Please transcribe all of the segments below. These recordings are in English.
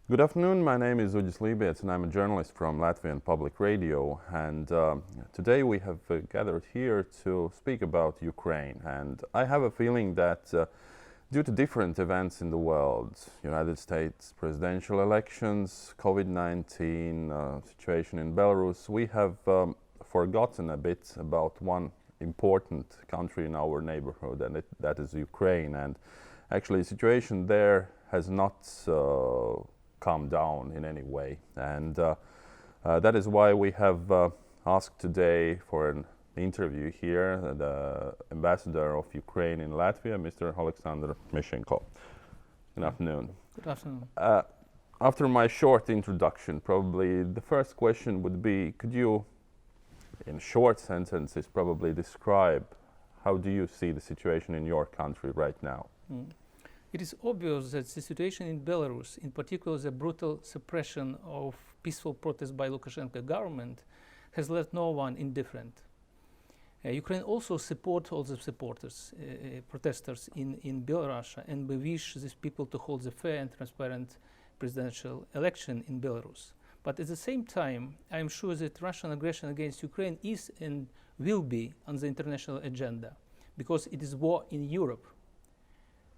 Good afternoon, my name is Uģis Lībietis and I'm a journalist from Latvian Public Radio, and today we have gathered here to speak about Ukraine. And I have a feeling that due to different events in the world, United States presidential elections, COVID-19 situation in Belarus, we have forgotten a bit about one important country in our neighborhood, and that is Ukraine. And actually the situation there has not calm down in any way, and that is why we have asked today for an interview here the ambassador of Ukraine in Latvia, Mr. Olexandr Mischenko. Good afternoon. Good afternoon. After my short introduction, probably the first question would be, could you, in short sentences, probably describe how do you see the situation in your country right now? It is obvious that the situation in Belarus, in particular the brutal suppression of peaceful protests by Lukashenko government, has left no one indifferent. Ukraine also supports all the protesters in Belarus, and we wish these people to hold a fair and transparent presidential election in Belarus. But at the same time, I am sure that Russian aggression against Ukraine is and will be on the international agenda, because it is war in Europe.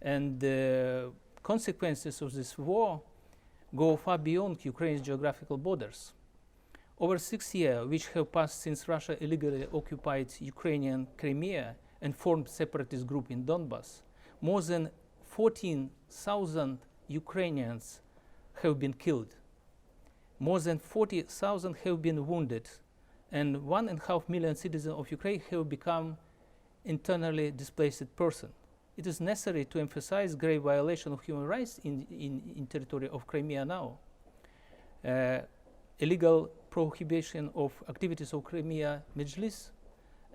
And the consequences of this war go far beyond Ukraine's geographical borders. Over 6 years, which have passed since Russia illegally occupied Ukrainian Crimea and formed separatist group in Donbas, more than 14,000 Ukrainians have been killed. More than 40,000 have been wounded, and 1.5 million citizens of Ukraine have become internally displaced persons. It is necessary to emphasize grave violation of human rights in territory of Crimea now. Illegal prohibition of activities of Crimea Mejlis,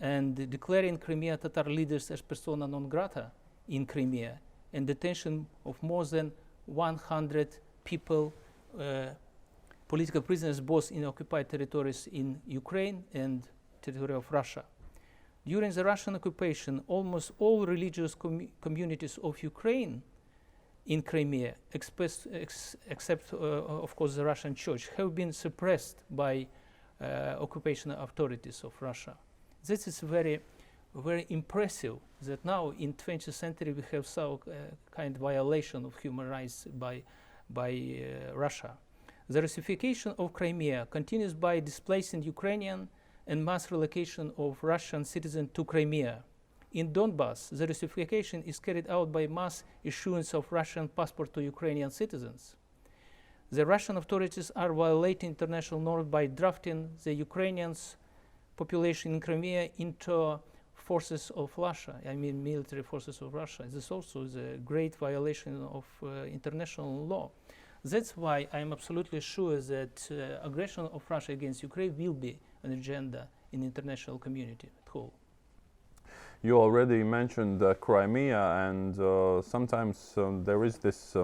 and declaring Crimea Tatar leaders as persona non grata in Crimea, and detention of more than 100 people, political prisoners, both in occupied territories in Ukraine and territory of Russia. During the Russian occupation, almost all religious communities of Ukraine in Crimea, except of course the Russian Church, have been suppressed by occupation authorities of Russia. This is very, very impressive that now in 20th century we have so kind of violation of human rights by Russia. The Russification of Crimea continues by displacing Ukrainian and mass relocation of Russian citizens to Crimea. In Donbas, the Russification is carried out by mass issuance of Russian passport to Ukrainian citizens. The Russian authorities are violating international norms by drafting the Ukrainian population in Crimea into forces of Russia, I mean military forces of Russia. This also is a great violation of international law. That's why I'm absolutely sure that aggression of Russia against Ukraine will be an agenda in the international community at whole. You already mentioned Crimea, and sometimes there is this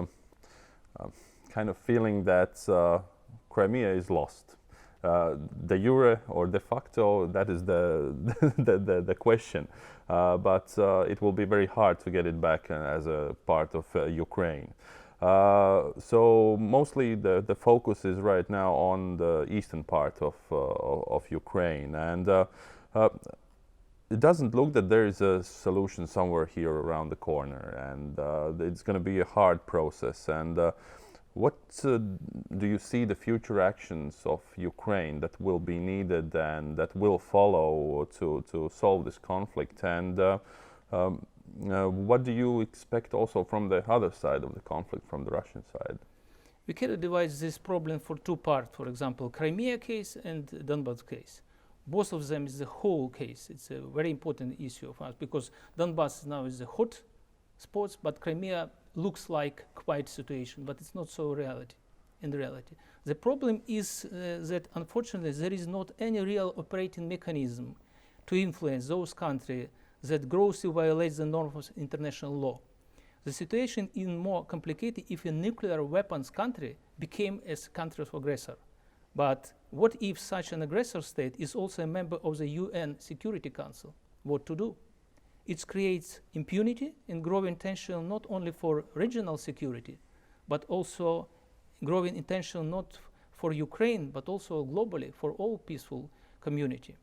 kind of feeling that Crimea is lost. De jure or de facto, that is the question. But it will be very hard to get it back as a part of Ukraine. So mostly the focus is right now on the eastern part of Ukraine, and it doesn't look that there is a solution somewhere here around the corner, and it's going to be a hard process. And what do you see the future actions of Ukraine that will be needed and that will follow to solve this conflict? And what do you expect also from the other side of the conflict, from the Russian side? We can divide this problem for two parts, for example, Crimea case and Donbas case. Both of them is the whole case. It's a very important issue of us, because Donbas now is the hot spots, but Crimea looks like quiet situation, but it's not so in reality. The problem is that unfortunately there is not any real operating mechanism to influence those countries that grossly violates the norms of international law. The situation is more complicated if a nuclear weapons country became a country of aggressor. But what if such an aggressor state is also a member of the UN Security Council? What to do? It creates impunity and growing tension not only for regional security, but also growing intention not for Ukraine, but also globally for all peaceful community.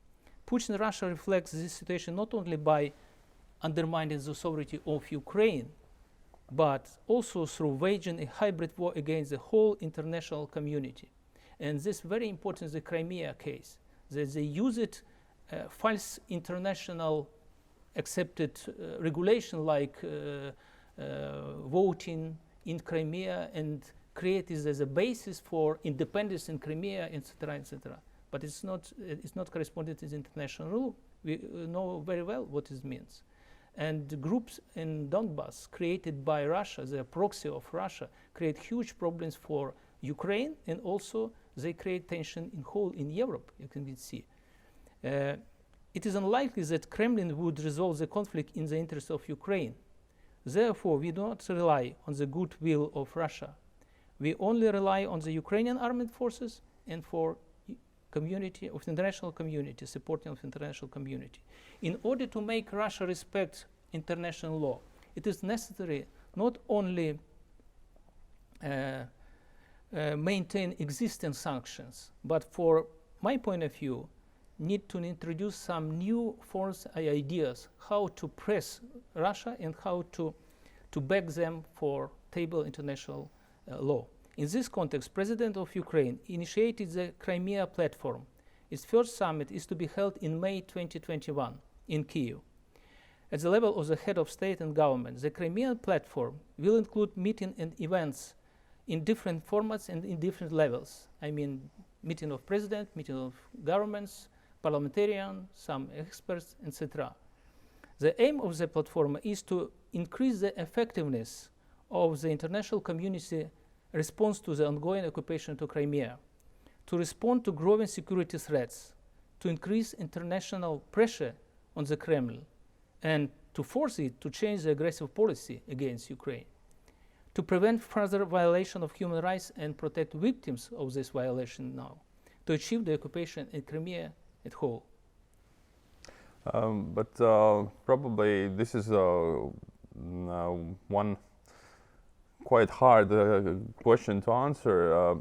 Putin Russia reflects this situation not only by undermining the sovereignty of Ukraine, but also through waging a hybrid war against the whole international community. And this is very important in the Crimea case, that they use it false international accepted regulation like voting in Crimea and create it as a basis for independence in Crimea, etc., etc. But it's not corresponding to the international rule. We know very well what it means. And the groups in Donbass created by Russia, the proxy of Russia, create huge problems for Ukraine, and also they create tension in Europe, you can see. It is unlikely that Kremlin would resolve the conflict in the interest of Ukraine. Therefore, we do not rely on the goodwill of Russia. We only rely on the Ukrainian armed forces and for community of international community, supporting of international community. In order to make Russia respect international law, it is necessary not only maintain existing sanctions, but for my point of view, need to introduce some new forms and ideas how to press Russia and how to back them for table international law. In this context, President of Ukraine initiated the Crimea platform. Its first summit is to be held in May 2021 in Kyiv. At the level of the head of state and government, the Crimean platform will include meetings and events in different formats and in different levels. I mean, meeting of president, meeting of governments, parliamentarians, some experts, etc. The aim of the platform is to increase the effectiveness of the international community response to the ongoing occupation of Crimea, to respond to growing security threats, to increase international pressure on the Kremlin, and to force it to change the aggressive policy against Ukraine, to prevent further violation of human rights and protect victims of this violation now, to achieve the occupation in Crimea at whole. But probably this is one quite hard question to answer.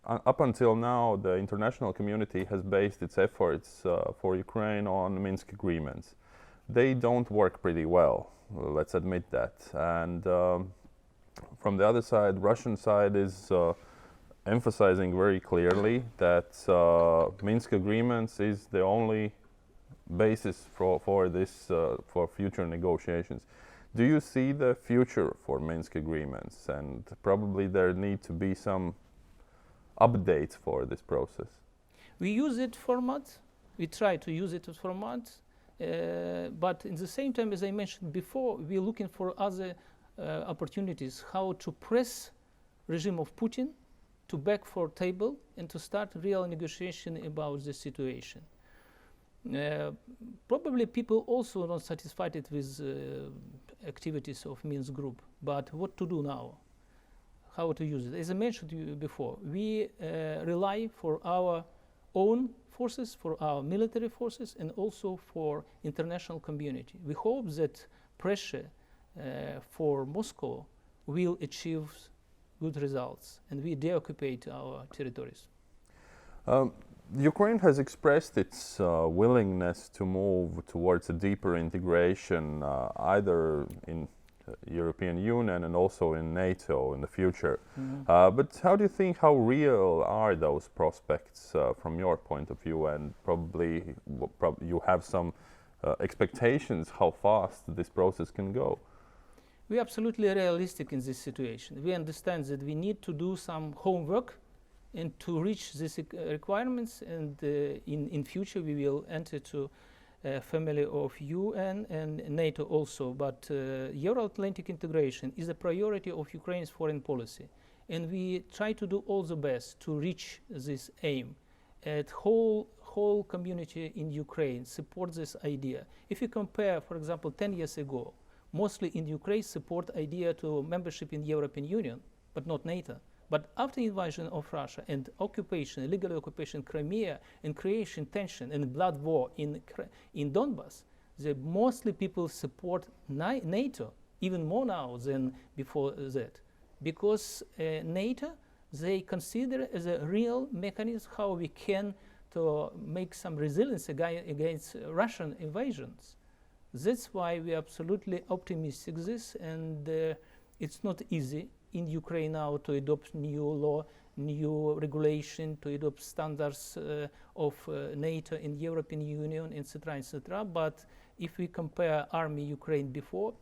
Up until now, the international community has based its efforts for Ukraine on Minsk agreements. They don't work pretty well, let's admit that. And from the other side, Russian side is emphasizing very clearly that Minsk agreements is the only basis for this for future negotiations. Do you see the future for Minsk agreements, and probably there need to be some updates for this process? We use it format. We try to use it as format, but in the same time, as I mentioned before, we're looking for other opportunities how to press regime of Putin to back for table and to start real negotiation about the situation. Probably people also not satisfied with activities of Minsk group, but what to do now? How to use it? As I mentioned to you before, we rely for our own forces, for our military forces, and also for international community. We hope that pressure for Moscow will achieve good results, and we deoccupy our territories. Ukraine has expressed its willingness to move towards a deeper integration, either in European Union and also in NATO in the future. Mm-hmm. But how do you think, how real are those prospects from your point of view? And probably you have some expectations how fast this process can go. We are absolutely realistic in this situation. We understand that we need to do some homework and to reach these requirements, and in future we will enter to family of UN and NATO also. But Euro-Atlantic integration is a priority of Ukraine's foreign policy, and we try to do all the best to reach this aim. And whole community in Ukraine supports this idea. If you compare, for example, 10 years ago, mostly in Ukraine support idea to membership in European Union, but not NATO. But after invasion of Russia and occupation, illegal occupation Crimea, and creation tension and blood war in Donbass, mostly people support NATO even more now than before that, because NATO they consider as a real mechanism how we can to make some resilience against Russian invasions. That's why we are absolutely optimistic this, and it's not easy in Ukraine now to adopt new law, new regulation, to adopt standards of NATO and European Union, etc., etc. But if we compare army Ukraine before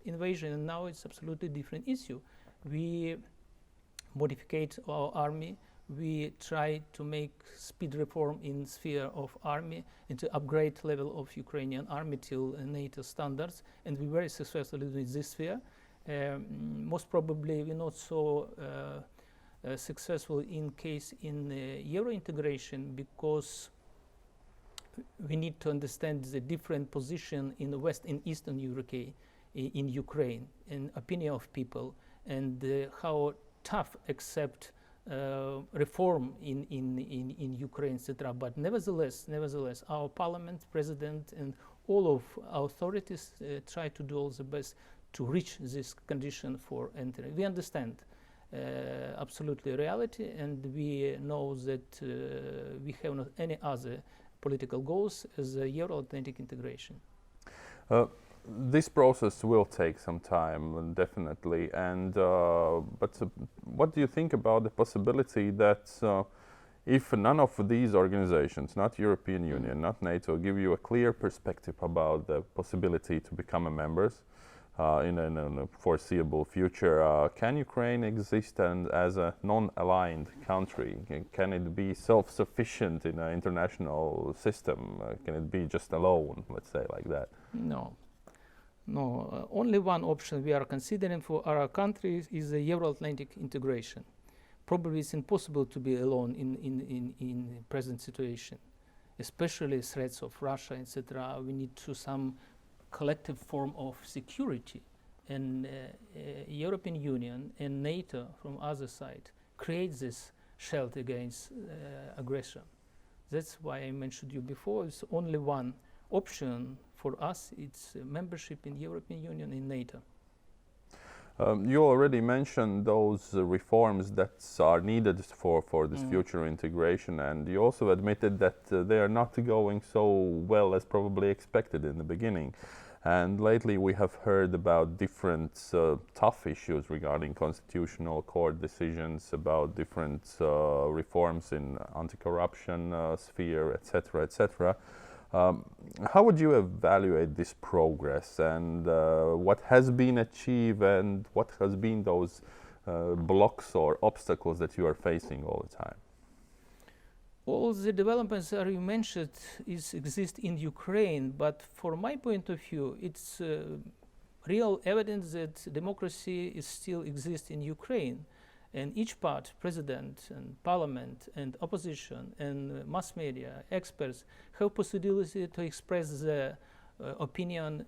invasion and now, it's absolutely different issue. We modificate our army. We try to make speed reform in sphere of army and to upgrade level of Ukrainian army till NATO standards, and we're very successful in this sphere. Most probably we're not so successful in case in Euro integration, because we need to understand the different position in the West and Eastern UK, in Ukraine, and opinion of people, and how tough accept reform in Ukraine, etc. But nevertheless, our parliament, president, and all of our authorities try to do all the best to reach this condition for entering. We understand absolutely reality, and we know that we have not any other political goals as a Euro-Atlantic integration. This process will take some time, definitely. And but what do you think about the possibility that if none of these organizations, not European Union, not NATO, give you a clear perspective about the possibility to become a members in a foreseeable future, can Ukraine exist and as a non-aligned country? Can it be self-sufficient in an international system? Can it be just alone, let's say like that? No, only one option we are considering for our country is the Euro-Atlantic integration. Probably it's impossible to be alone in present situation, especially threats of Russia, etc. We need to some collective form of security, and European Union and NATO from other side create this shield against aggression. That's why I mentioned you before. It's only one option for us. It's membership in European Union and NATO. You already mentioned those reforms that are needed for this future integration, and you also admitted that they are not going so well as probably expected in the beginning. And lately we have heard about different tough issues regarding constitutional court decisions, about different reforms in anti-corruption sphere, etc., etc. How would you evaluate this progress, and what has been achieved, and what has been those blocks or obstacles that you are facing all the time? All the developments that you mentioned exist in Ukraine, but from my point of view, it's real evidence that democracy still exists in Ukraine. And each part, president and parliament and opposition and mass media, experts, have possibility to express their opinion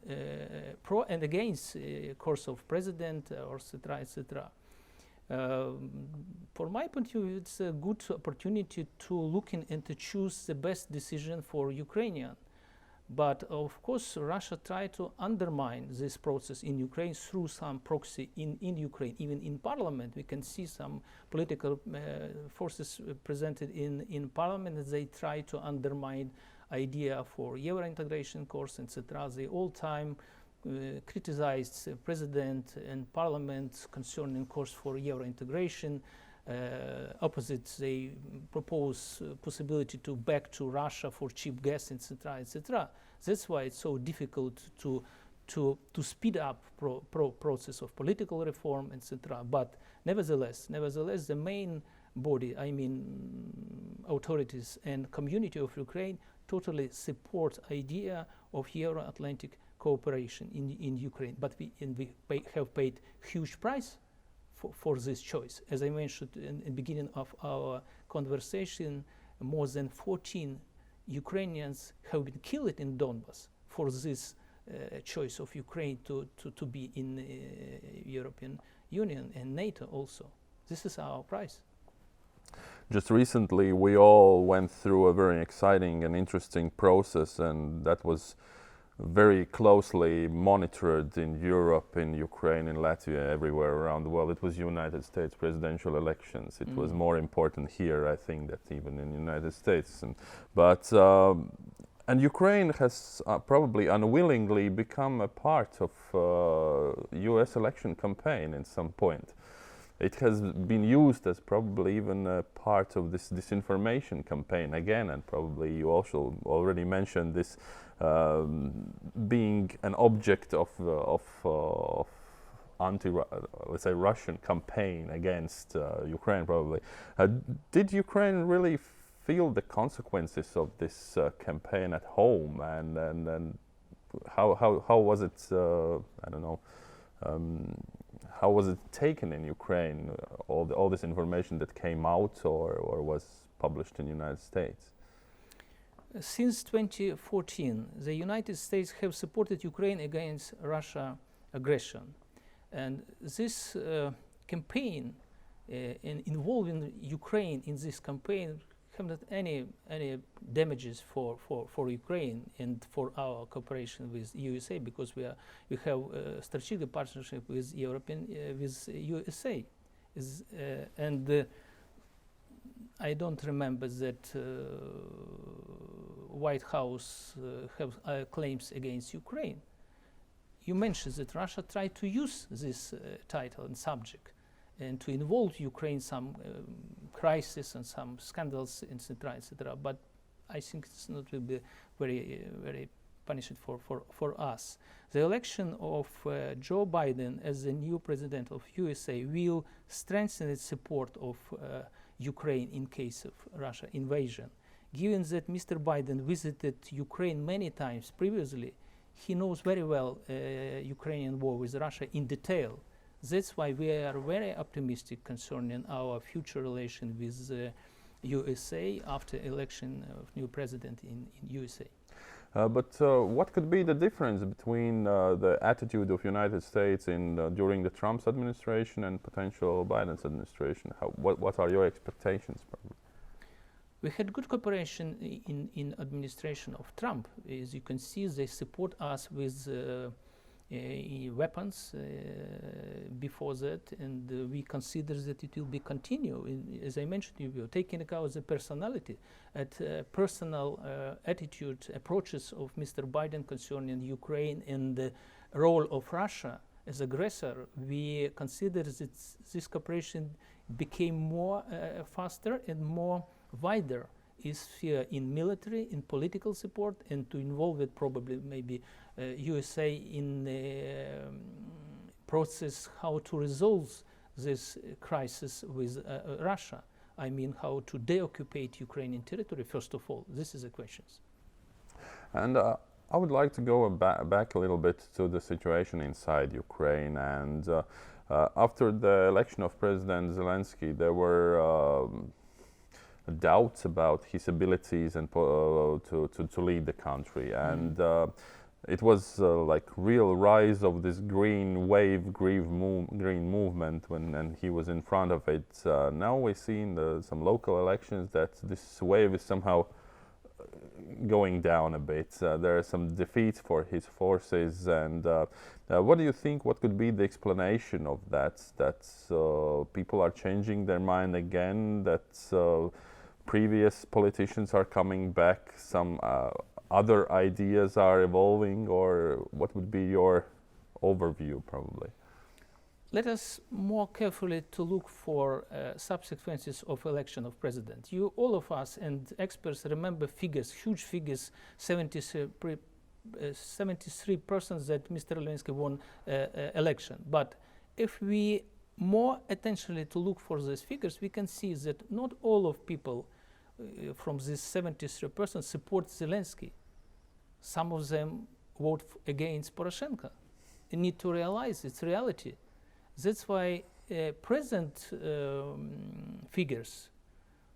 pro and against course of president, or etc., etc. For my point of view, it's a good opportunity to look in and to choose the best decision for Ukrainian. But of course, Russia tried to undermine this process in Ukraine through some proxy in Ukraine. Even in parliament, we can see some political forces presented in parliament that they try to undermine idea for Euro integration course, etc. They all time criticized the president and parliament concerning course for Euro integration. Opposite, they propose possibility to back to Russia for cheap gas, etc., etc. That's why it's so difficult to speed up process of political reform, etc. But nevertheless, the main body, I mean authorities and community of Ukraine, totally support idea of Euro-Atlantic cooperation in Ukraine. But we have paid huge price for this choice. As I mentioned in the beginning of our conversation, more than 14 Ukrainians have been killed in Donbas for this choice of Ukraine to be in European Union and NATO also. This is our price. Just recently, we all went through a very exciting and interesting process, and that was very closely monitored in Europe, in Ukraine, in Latvia, everywhere around the world. It was United States presidential elections. It was more important here, I think, that even in the United States. And Ukraine has probably unwillingly become a part of U.S. election campaign in some point. It has been used as probably even a part of this disinformation campaign again, and probably you also already mentioned this being an object of let's say Russian campaign against Ukraine probably. Did Ukraine really feel the consequences of this campaign at home, and how was it? I don't know. How was it taken in Ukraine? All this information that came out or was published in the United States. Since 2014, the United States have supported Ukraine against Russia aggression, and this campaign involving Ukraine in this campaign have not any damages for Ukraine and for our cooperation with USA, because we have a strategic partnership with with USA, and I don't remember that White House have claims against Ukraine. You mentioned that Russia tried to use this title and subject and to involve Ukraine some crisis and some scandals, etc., etc. But I think it's not will be very punishing for us. The election of Joe Biden as the new president of USA will strengthen its support of Ukraine in case of Russia invasion. Given that Mr. Biden visited Ukraine many times previously, he knows very well Ukrainian war with Russia in detail. That's why we are very optimistic concerning our future relation with USA after election of new president in USA. But what could be the difference between the attitude of United States during the Trump's administration and potential Biden's administration? What are your expectations? Probably? We had good cooperation in administration of Trump. As you can see, they support us with weapons before that, and we consider that it will be continue. As I mentioned, we are taking account the personality and personal attitude, approaches of Mr. Biden concerning Ukraine and the role of Russia as aggressor. We consider that this cooperation became more faster and more wider sphere in military, in political support, and to involve it probably maybe USA in the process how to resolve this crisis with Russia. I mean, how to deoccupy Ukrainian territory, first of all. This is the questions. And I would like to go back a little bit to the situation inside Ukraine. And after the election of President Zelensky, there were doubts about his abilities and to lead the country, and it was like real rise of this green wave, green movement and he was in front of it. Now we see in some local elections that this wave is somehow going down a bit. There are some defeats for his forces, and what do you think? What could be the explanation of that? That people are changing their mind again? That previous politicians are coming back, some other ideas are evolving, or what would be your overview probably? Let us more carefully to look for subsequences of election of president. You, all of us and experts remember figures, huge figures, 73% that Mr. Zelensky won election. But if we more attentionally to look for these figures, we can see that not all of people from this 73% support Zelensky. Some of them vote against Poroshenko. You need to realize it's reality. That's why present figures,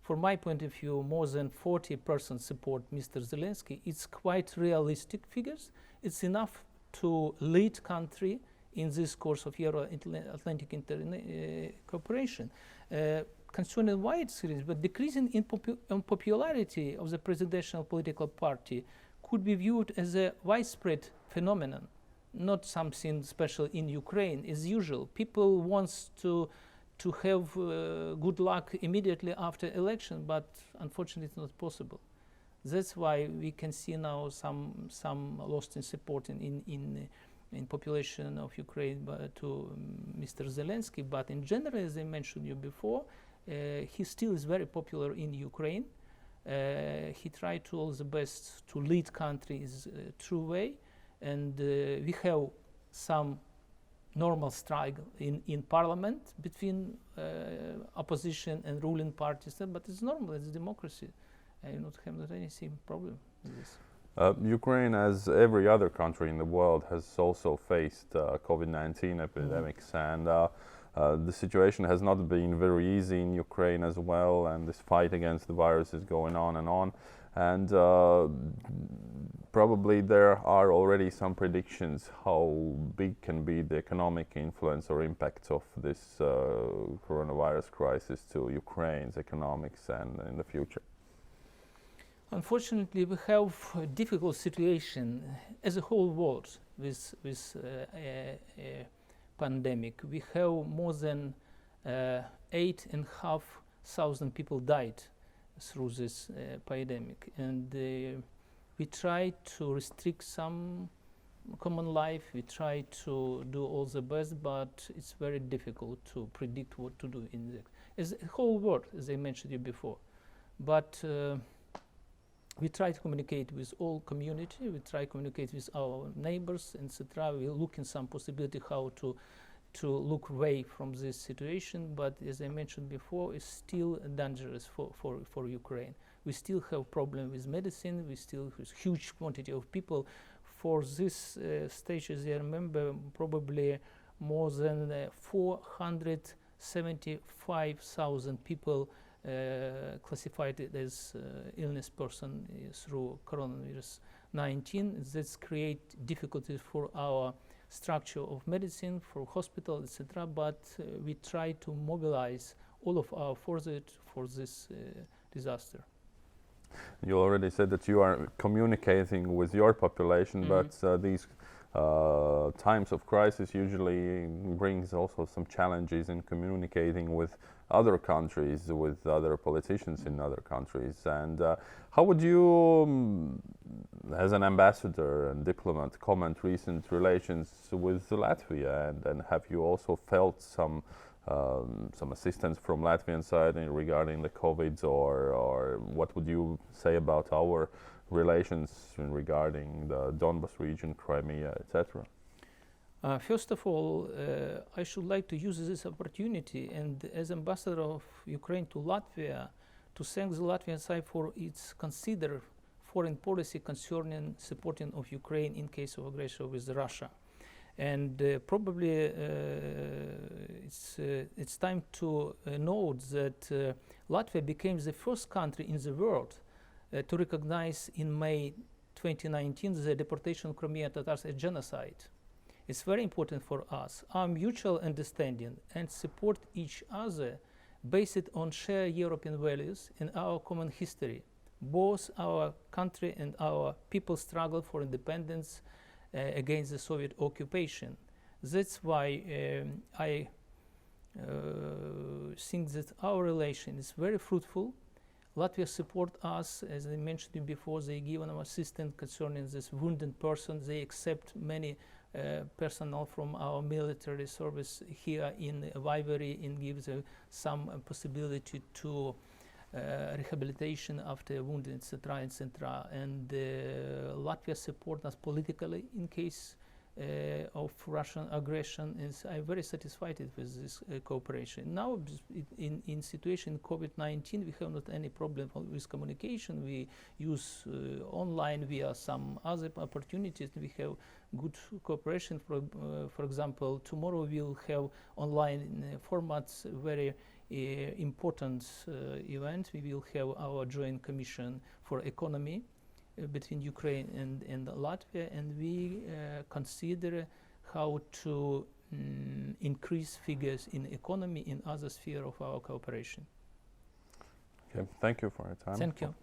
from my point of view, more than 40% support Mr. Zelensky. It's quite realistic figures. It's enough to lead country in this course of Euro-Atlantic cooperation. Concerning why it's serious, but decreasing in popularity of the presidential political party could be viewed as a widespread phenomenon, not something special in Ukraine. As usual, people want to have good luck immediately after election, but unfortunately it's not possible. That's why we can see now some loss in support in population of Ukraine to Mr. Zelensky. But in general, as I mentioned you before, he still is very popular in Ukraine. He tried to all the best to lead country in a true way, and we have some normal struggle in parliament between opposition and ruling parties, but it's normal, it's democracy. I do not have anything problem with this. Ukraine, as every other country in the world, has also faced COVID-19 epidemics, and the situation has not been very easy in Ukraine as well, and this fight against the virus is going on, and probably there are already some predictions how big can be the economic influence or impact of this coronavirus crisis to Ukraine's economics and in the future. Unfortunately, we have a difficult situation as a whole world with a pandemic. We have more than 8,500 people died through this pandemic, and we try to restrict some common life. We try to do all the best, but it's very difficult to predict what to do in the whole world, as I mentioned you before. But we try to communicate with all community. We try to communicate with our neighbors, etc. We look in some possibility how to look away from this situation. But as I mentioned before, it's still dangerous for Ukraine. We still have problem with medicine. We still have huge quantity of people. For this stage, as I remember, probably more than 475,000 people classified as illness person through coronavirus 19. That's create difficulties for our structure of medicine, for hospital, etc. But we try to mobilize all of our forces for this disaster. You already said that you are communicating with your population, but these times of crisis usually brings also some challenges in communicating with other countries, with other politicians in other countries. And how would you, as an ambassador and diplomat, comment recent relations with Latvia? And have you also felt some assistance from Latvian side regarding the COVID, or what would you say about our relations regarding the Donbas region, Crimea, etc.? First of all, I should like to use this opportunity and as ambassador of Ukraine to Latvia to thank the Latvian side for its considered foreign policy concerning supporting of Ukraine in case of aggression with Russia. And probably it's time to note that Latvia became the first country in the world to recognize in May 2019 the deportation of Crimean Tatars as genocide. It's very important for us. Our mutual understanding and support each other based on shared European values and our common history. Both our country and our people struggle for independence against the Soviet occupation. That's why I think that our relation is very fruitful. Latvia support us, as I mentioned before. They give us assistance concerning this wounded person. They accept many personnel from our military service here in Vivery and gives some possibility to rehabilitation after wounding, etc., etc. And Latvia support us politically in case of Russian aggression. I'm very satisfied with this cooperation. Now, in situation COVID-19, we have not any problem with communication. We use online via some other opportunities. We have good cooperation. For example, tomorrow we'll have online formats, very important event. We will have our joint commission for economy between Ukraine and Latvia, and we consider how to increase figures in economy in other sphere of our cooperation. Okay, thank you for your time. Thank you.